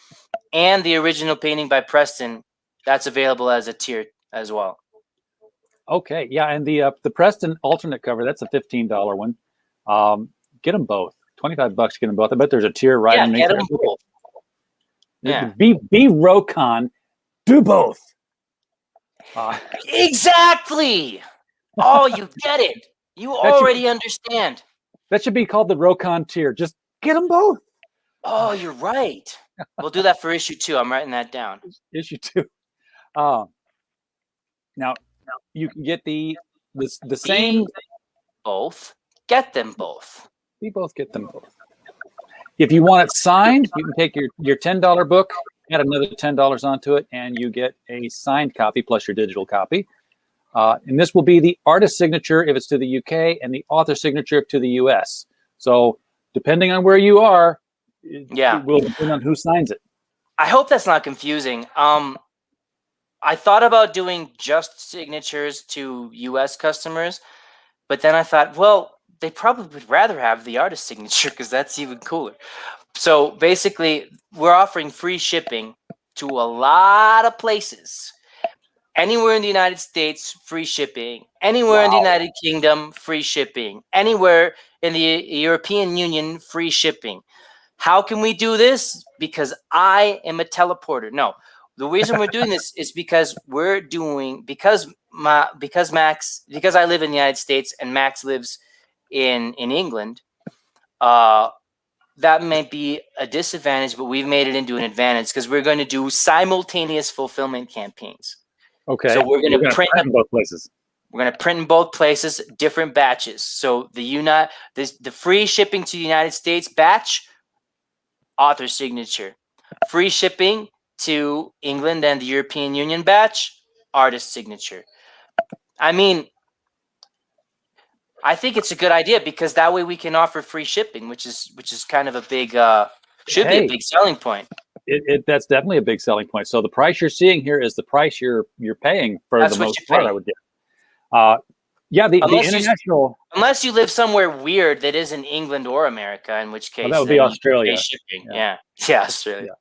and the original painting by Preston, that's available as a tier as well. Okay, yeah, and the Preston alternate cover, that's a $15 one. Get them both. $25, get them both. I bet there's a tier right underneath. Get them both. Yeah. Be Rokan, do both. Exactly. Oh, you get it. You already understand. That should be called the Rokan tier. Just get them both. Oh, you're right. We'll do that for issue 2. I'm writing that down. Issue 2. Now you can get the same. Both. Get them both. We both get them both. If you want it signed, you can take your $10 book, add another $10 onto it, and you get a signed copy plus your digital copy. And this will be the artist signature if it's to the UK and the author signature to the US. So depending on where you are, it will depend on who signs it. I hope that's not confusing. I thought about doing just signatures to US customers, but then I thought, well, they probably would rather have the artist signature because that's even cooler. So basically, we're offering free shipping to a lot of places. Anywhere in the United States, free shipping. Anywhere in the United Kingdom, free shipping. Anywhere in the European Union, free shipping. How can we do this? Because I am a teleporter. No, the reason we're doing this is because because I live in the United States and Max lives in England. That may be a disadvantage, but we've made it into an advantage because we're going to do simultaneous fulfillment campaigns. Okay. So we're going to print in both places. We're going to print in both places, different batches. So the free shipping to the United States batch, author signature. Free shipping to England and the European Union batch, artist signature. I mean, I think it's a good idea because that way we can offer free shipping, which is kind of a big should be a big selling point. That's definitely a big selling point. So the price you're seeing here is the price you're paying for the most part, I would guess. Yeah, the international. Unless you live somewhere weird that isn't England or America, in which case that would be Australia. Shipping. Yeah, Australia.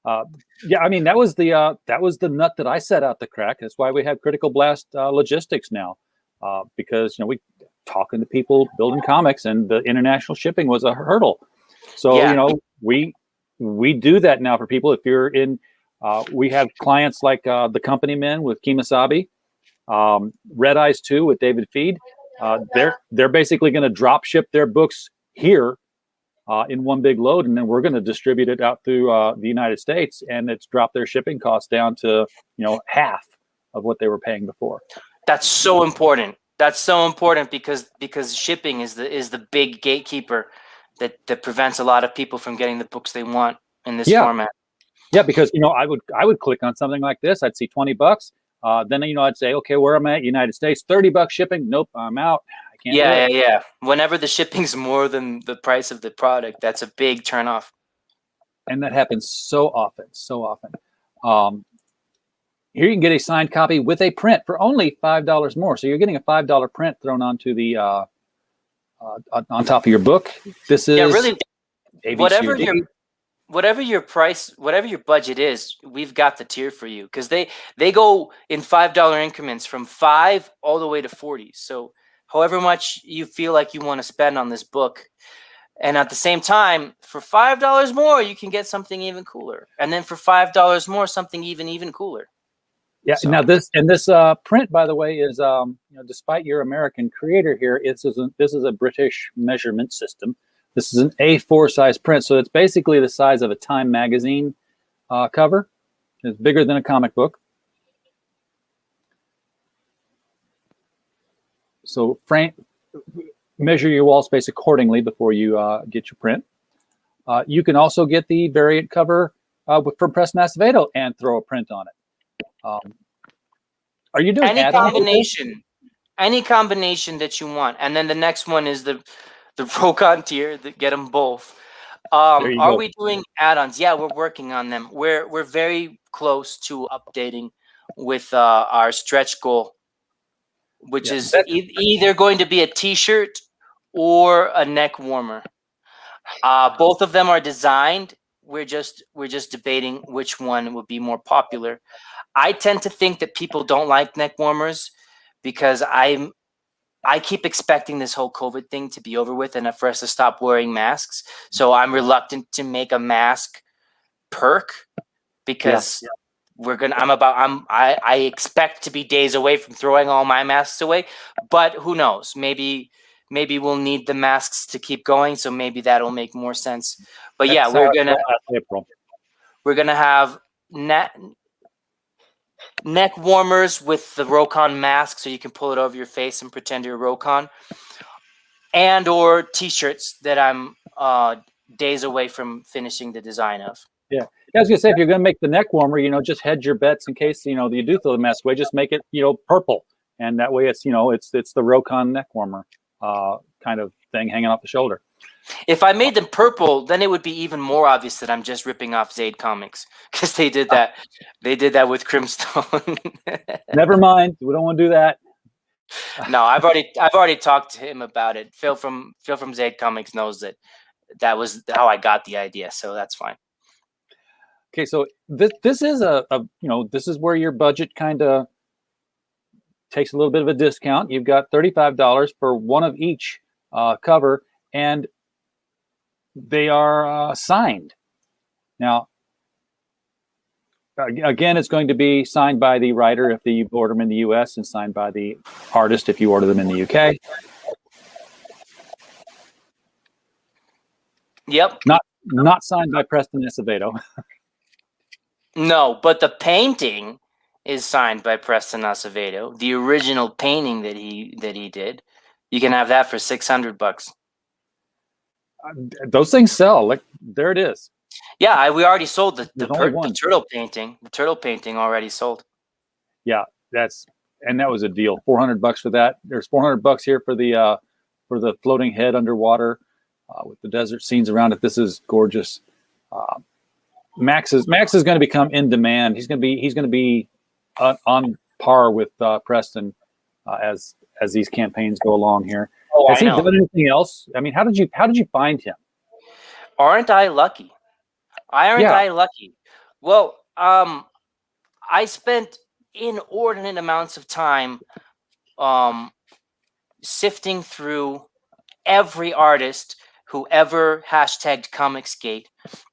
Yeah, I mean that was the nut that I set out to crack. That's why we have Critical Blast Logistics now, because we talking to people building comics, and the international shipping was a hurdle. So we do that now for people. If you're in, we have clients like the Company Men with Kemosabe. Red Eyes 2 with David Feed. They're basically going to drop ship their books here in one big load, and then we're going to distribute it out through the United States, and it's dropped their shipping costs down to half of what they were paying before. That's so important. That's so important because shipping is the big gatekeeper that prevents a lot of people from getting the books they want in this format. Yeah, because I would click on something like this. I'd see $20. Then I'd say, okay, where am I at? United States, $30 shipping. Nope, I'm out. I can't. Yeah. Whenever the shipping's more than the price of the product, that's a big turnoff. And that happens so often. Here you can get a signed copy with a print for only $5 more. So you're getting a $5 print thrown onto the on top of your book. This is really ABCD. Whatever your price, whatever your budget is, we've got the tier for you because they go in $5 increments from 5 all the way to 40. So however much you feel like you want to spend on this book, and at the same time, for $5 more, you can get something even cooler, and then for $5 more, something even cooler. Yeah. So. Now this print, by the way, is despite your American creator here, this is a British measurement system. This is an A4 size print, so it's basically the size of a Time magazine cover. It's bigger than a comic book. So measure your wall space accordingly before you get your print. You can also get the variant cover from Press Acevedo and throw a print on it. Are you doing any combination that you want? And then the next one is the ROKAN tier that get them both. Are we doing add-ons? Yeah, we're working on them. We're very close to updating with our stretch goal, which is either going to be a T-shirt or a neck warmer. Both of them are designed. We're just debating which one would be more popular. I tend to think that people don't like neck warmers because I keep expecting this whole COVID thing to be over with and for us to stop wearing masks. So I'm reluctant to make a mask perk because I expect to be days away from throwing all my masks away, but who knows? Maybe we'll need the masks to keep going. So maybe that'll make more sense. But we're gonna have neck warmers with the ROKAN mask, so you can pull it over your face and pretend you're ROKAN, and or T-shirts that I'm days away from finishing the design of. Yeah, I was gonna say if you're gonna make the neck warmer, just hedge your bets in case you do throw the mask away. Just make it purple, and that way it's it's the ROKAN neck warmer kind of thing hanging off the shoulder. If I made them purple, then it would be even more obvious that I'm just ripping off Zaid Comics because they did that. They did that with Crimstone. Never mind. We don't want to do that. No, I've already talked to him about it. Phil from Zaid Comics knows that was how I got the idea, so that's fine. Okay, so this is this is where your budget kind of takes a little bit of a discount. You've got $35 for one of each cover, and they are signed. Now, again, it's going to be signed by the writer if you order them in the U.S. and signed by the artist if you order them in the U.K. Yep. Not signed by Preston Acevedo. No, but the painting is signed by Preston Acevedo. The original painting that he did, you can have that for $600. Those things sell. Like, there it is. Yeah, we already sold the There's only one. turtle painting. The turtle painting already sold. Yeah, that was a deal. $400 for that. There's $400 here for the floating head underwater with the desert scenes around it. This is gorgeous. Max is going to become in demand. He's going to be on par with Preston as these campaigns go along here. Oh, Has I he know. done anything else? I mean, how did you find him? Aren't I lucky? Aren't Yeah. I lucky? Well, I spent inordinate amounts of time sifting through every artist who ever hashtagged Comicsgate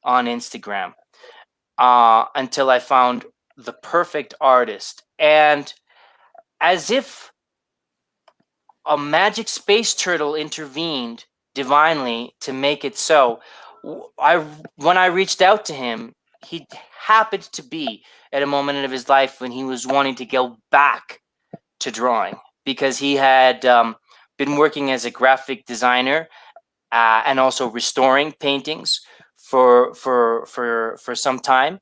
on Instagram until I found the perfect artist. And as if a magic space turtle intervened divinely to make it so, when I reached out to him, he happened to be at a moment of his life when he was wanting to go back to drawing, because he had been working as a graphic designer and also restoring paintings for some time.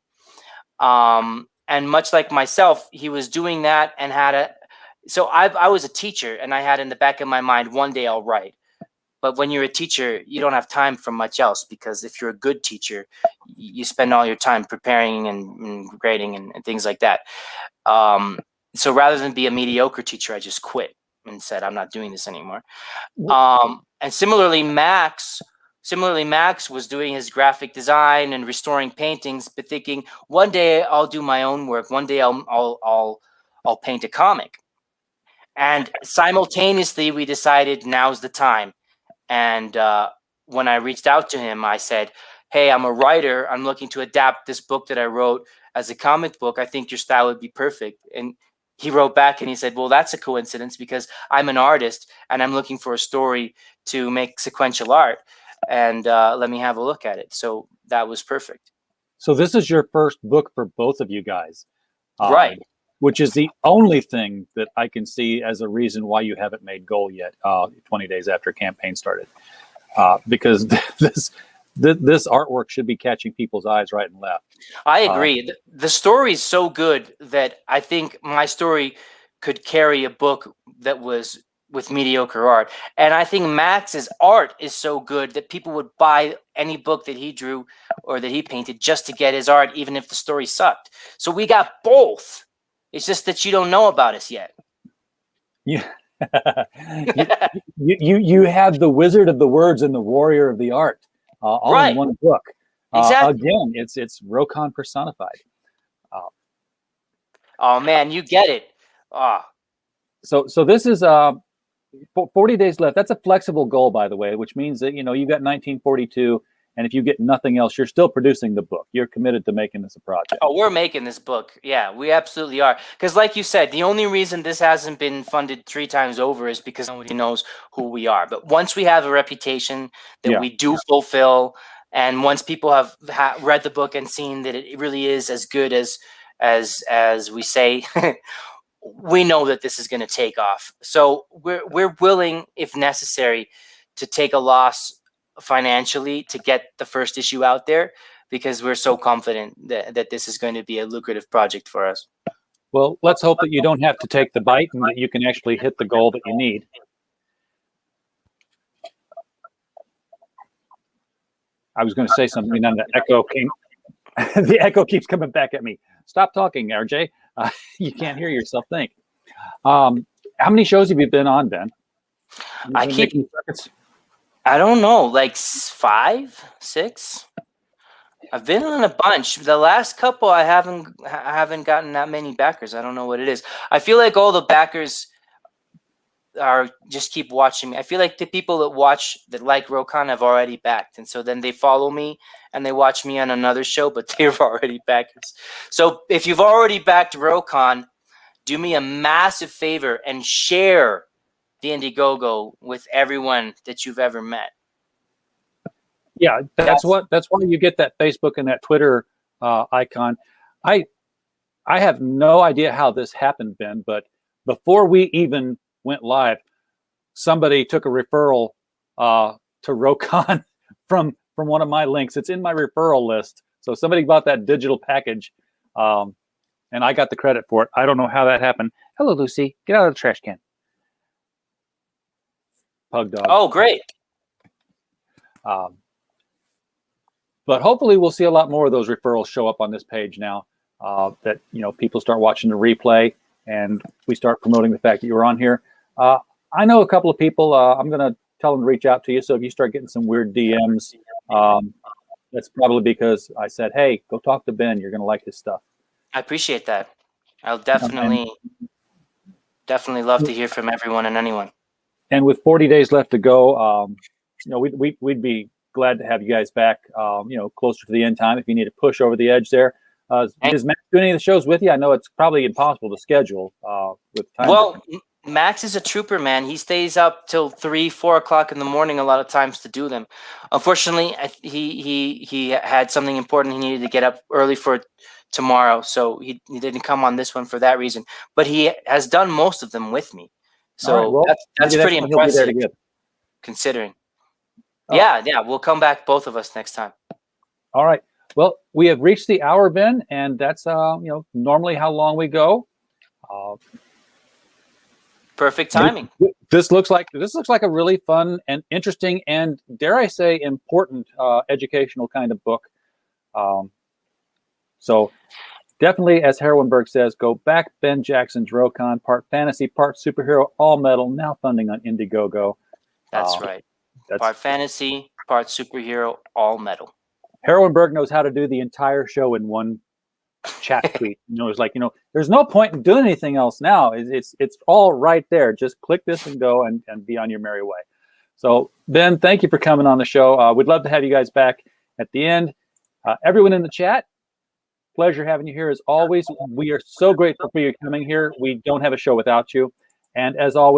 And much like myself, he was doing that and had a. So I was a teacher, and I had in the back of my mind, one day I'll write. But when you're a teacher, you don't have time for much else, because if you're a good teacher, you spend all your time preparing and grading and things like that. So rather than be a mediocre teacher, I just quit and said, I'm not doing this anymore. And similarly, Max was doing his graphic design and restoring paintings, but thinking, one day I'll do my own work. One day I'll paint a comic. And simultaneously, we decided now's the time. And when I reached out to him, I said, hey, I'm a writer. I'm looking to adapt this book that I wrote as a comic book. I think your style would be perfect. And he wrote back and he said, well, that's a coincidence, because I'm an artist and I'm looking for a story to make sequential art. And let me have a look at it. So that was perfect. So this is your first book for both of you guys. Right. Which is the only thing that I can see as a reason why you haven't made goal yet, 20 days after campaign started. Because this artwork should be catching people's eyes right and left. I agree. The story is so good that I think my story could carry a book that was with mediocre art. And I think Max's art is so good that people would buy any book that he drew or that he painted just to get his art, even if the story sucked. So we got both. It's just that you don't know about us yet. Yeah. you have the Wizard of the Words and the Warrior of the Art all Right. in one book. Exactly. Again, it's ROKAN personified. Oh man, you get it. So this is 40 days left. That's a flexible goal, by the way, which means that you got 1942. And if you get nothing else, you're still producing the book. You're committed to making this a project. Oh, we're making this book. Yeah, we absolutely are. Because like you said, the only reason this hasn't been funded 3 times over is because nobody knows who we are. But once we have a reputation that we do fulfill, and once people have read the book and seen that it really is as good as we say, we know that this is going to take off. So we're willing, if necessary, to take a loss financially to get the first issue out there, because we're so confident that this is going to be a lucrative project for us. Well, let's hope that you don't have to take the bite and that you can actually hit the goal that you need. I was going to say something, and the echo came. The echo keeps coming back at me. Stop talking, RJ. You can't hear yourself think. How many shows have you been on, Ben? I don't know, like 5, 6. I've been on a bunch. The last couple, I haven't gotten that many backers. I don't know what it is. I feel like all the backers are just keep watching me. I feel like the people that like ROKAN have already backed, and so then they follow me and they watch me on another show, but they're already backers. So if you've already backed ROKAN, do me a massive favor and share the Indiegogo with everyone that you've ever met. Yeah, that's why you get that Facebook and that Twitter icon. I I have no idea how this happened, Ben, but before we even went live, somebody took a referral to ROKAN from one of my links. It's in my referral list. So somebody bought that digital package, and I got the credit for it. I don't know how that happened. Hello, Lucy. Get out of the trash can. Pug dog. Oh, great. But hopefully we'll see a lot more of those referrals show up on this page now, that, people start watching the replay and we start promoting the fact that you're on here. I know a couple of people. I'm going to tell them to reach out to you. So if you start getting some weird DMs, that's probably because I said, hey, go talk to Ben. You're going to like his stuff. I appreciate that. I'll definitely love to hear from everyone and anyone. And with 40 days left to go, we'd be glad to have you guys back, closer to the end time if you need to push over the edge there. Does Max do any of the shows with you? I know it's probably impossible to schedule with time. Well, Max is a trooper, man. He stays up till 3, 4 o'clock in the morning a lot of times to do them. Unfortunately, he had something important he needed to get up early for tomorrow, so he didn't come on this one for that reason. But he has done most of them with me, so right, well, that's pretty impressive considering. Yeah, we'll come back, both of us, next time. All right. Well, we have reached the hour, Ben, and that's normally how long we go. Perfect timing. This looks like a really fun and interesting and, dare I say, important educational kind of book. So definitely, as Heroinberg says, go back Ben Jackson's ROKAN, part fantasy, part superhero, all metal, now funding on Indiegogo. That's right. Part fantasy, part superhero, all metal. Heroinberg knows how to do the entire show in one chat tweet. It's like, there's no point in doing anything else now. It's all right there. Just click this and go and be on your merry way. So, Ben, thank you for coming on the show. We'd love to have you guys back at the end. Everyone in the chat, pleasure having you here as always. We are so grateful for you coming here. We don't have a show without you. And as always,